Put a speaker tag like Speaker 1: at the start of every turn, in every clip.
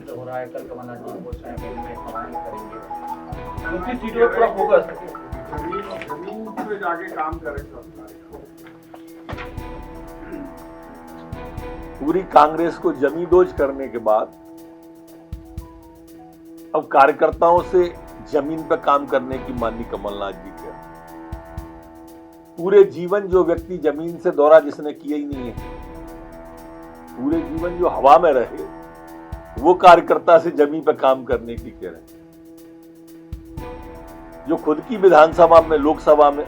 Speaker 1: फिर से हो रहा है, कल कमलनाथ जी घोषणा में हवाएं करेंगे, दूसरी सीटों पर पूरा फोकस
Speaker 2: जमीन पे जाके काम करें।
Speaker 3: पूरी कांग्रेस को जमींदोज करने के बाद अब कार्यकर्ताओं से जमीन पर काम करने की माननीय कमलनाथ जी कह रहे हैं। पूरे जीवन जो व्यक्ति जमीन से दौरा जिसने किया ही नहीं है, पूरे जीवन जो हवा में रहे, वो कार्यकर्ता से जमीन पर काम करने की कह रहे हैं। जो खुद की विधानसभा में, लोकसभा में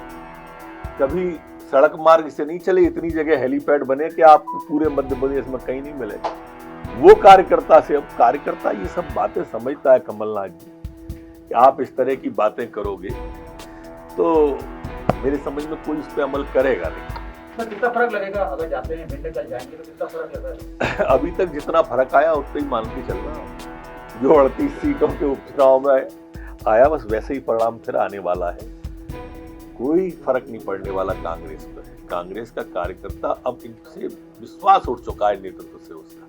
Speaker 3: कभी सड़क मार्ग से नहीं चले, इतनी जगह हेलीपैड बने कि आपको पूरे मध्य प्रदेश में कहीं नहीं मिले, वो कार्यकर्ता से अब कार्यकर्ता ये सब बातें समझता है कमलनाथ जी कि आप इस तरह की बातें करोगे तो मेरे समझ में कोई इस पे अमल करेगा नहीं।
Speaker 1: तो कितना फर्क लगेगा अगर जाते हैं भिंड कल जाएंगे तो कितना फर्क लगेगा?
Speaker 3: अभी तक जितना फर्क आया उतना ही मान के चलना। जो 38 सीटों के उपचुनाव में आया बस वैसे ही परिणाम फिर आने वाला है। कोई फर्क नहीं पड़ने वाला कांग्रेस पर। कांग्रेस का कार्यकर्ता अब इनसे विश्वास उठ चुका है नेतृत्व से उसका।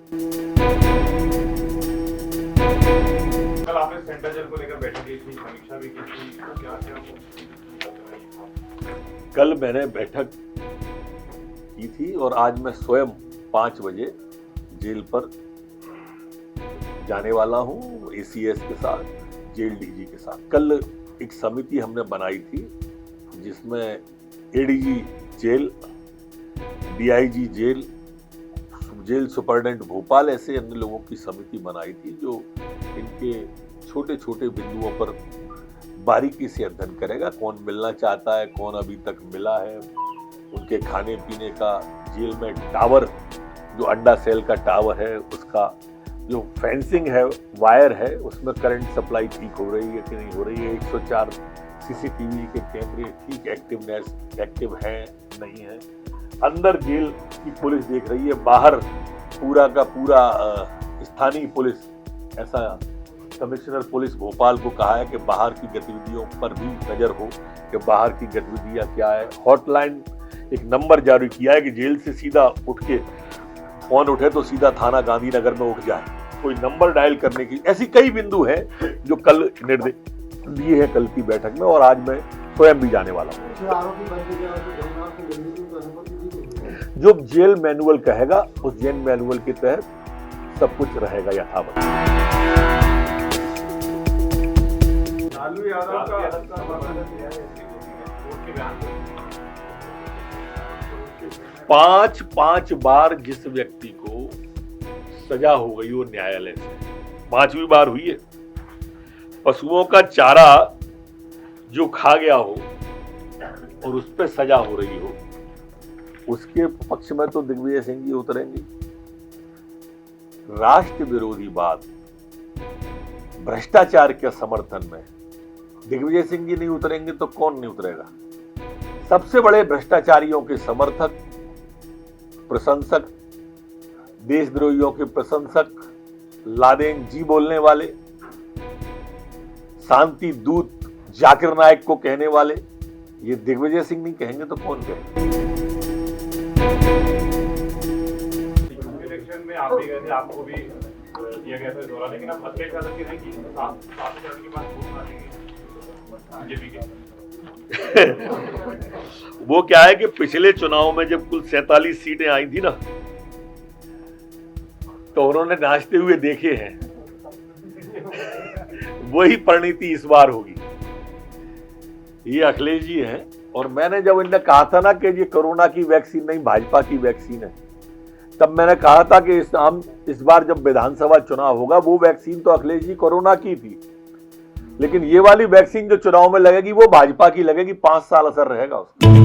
Speaker 2: कल आपने सेंट्रल जेल को लेकर बैठक की थी, समीक्षा भी की थी, तो क्या
Speaker 3: कल मैंने बैठक की थी और आज मैं स्वयं 5 बजे जेल पर जाने वाला हूं एसीएस के साथ, जेल डीजी के साथ। कल एक समिति हमने बनाई थी जिसमें ADG jail, DIG jail, jail superintendent Bhopal, ऐसे अन्य लोगों की समिति बनाई थी जो इनके छोटे छोटे बिंदुओं पर बारीकी से अध्ययन करेगा। कौन मिलना चाहता है, कौन अभी तक मिला है, उनके खाने पीने का, जेल में टावर जो अंडा सेल का टावर है उसका जो फेंसिंग है, वायर है, उसमें करंट सप्लाई ठीक हो रही है कि नहीं हो रही है, 104 सीसीटीवी के कैमरे ठीक एक्टिव हैं नहीं है, अंदर जेल की पुलिस देख रही है, बाहर पूरा का पूरा स्थानीय पुलिस, ऐसा कमिश्नर पुलिस भोपाल को कहा है कि बाहर की गतिविधियों पर भी नजर हो कि बाहर की गतिविधियां क्या है। हॉटलाइन एक नंबर जारी किया है कि जेल से सीधा उठ के फोन उठे तो सीधा थाना गांधीनगर में उठ जाए, कोई नंबर डायल करने की, ऐसी कई बिंदु हैं जो कल निर्देश दिए हैं कल की बैठक में और आज मैं स्वयं भी जाने वाला हूँ। जो जेल मैनुअल कहेगा उस जेल मैनुअल के तहत सब कुछ रहेगा यथावत।
Speaker 2: लालू यादव का
Speaker 3: 5 बार जिस व्यक्ति को सजा हो गई वो न्यायालय से 5वीं बार हुई है। पशुओं का चारा जो खा गया हो और उस पर सजा हो रही हो, उसके पक्ष में तो दिग्विजय सिंह जी उतरेंगे। राष्ट्र विरोधी बात, भ्रष्टाचार के समर्थन में दिग्विजय सिंह जी नहीं उतरेंगे तो कौन नहीं उतरेगा? सबसे बड़े भ्रष्टाचारियों के समर्थक, प्रशंसक, देशद्रोहियों के प्रशंसक, लादेन जी बोलने वाले, शांति दूत जाकिर नायक को कहने वाले, ये दिग्विजय सिंह नहीं कहेंगे तो कौन कहेंगे?
Speaker 2: इलेक्शन में आप भी गए थे, आपको भी दिया गया था दौरा, लेकिन आप अकेले चाहते कि नहीं कि 7 चरण के बाद वोट मारेंगे बीजेपी के।
Speaker 3: वो क्या है कि पिछले चुनाव में जब कुल 47 सीटें आई थी ना, तो उन्होंने नाचते हुए देखे हैं। वही परिणति इस बार होगी। ये अखिलेश जी हैं और मैंने जब इन्हें कहा था ना कि ये कोरोना की वैक्सीन नहीं भाजपा की वैक्सीन है, तब मैंने कहा था कि इस बार जब विधानसभा चुनाव होगा वो वैक्सीन तो अखिलेश जी कोरोना की थी, लेकिन ये वाली वैक्सीन जो चुनाव में लगेगी वो भाजपा की लगेगी, 5 साल असर रहेगा उसका।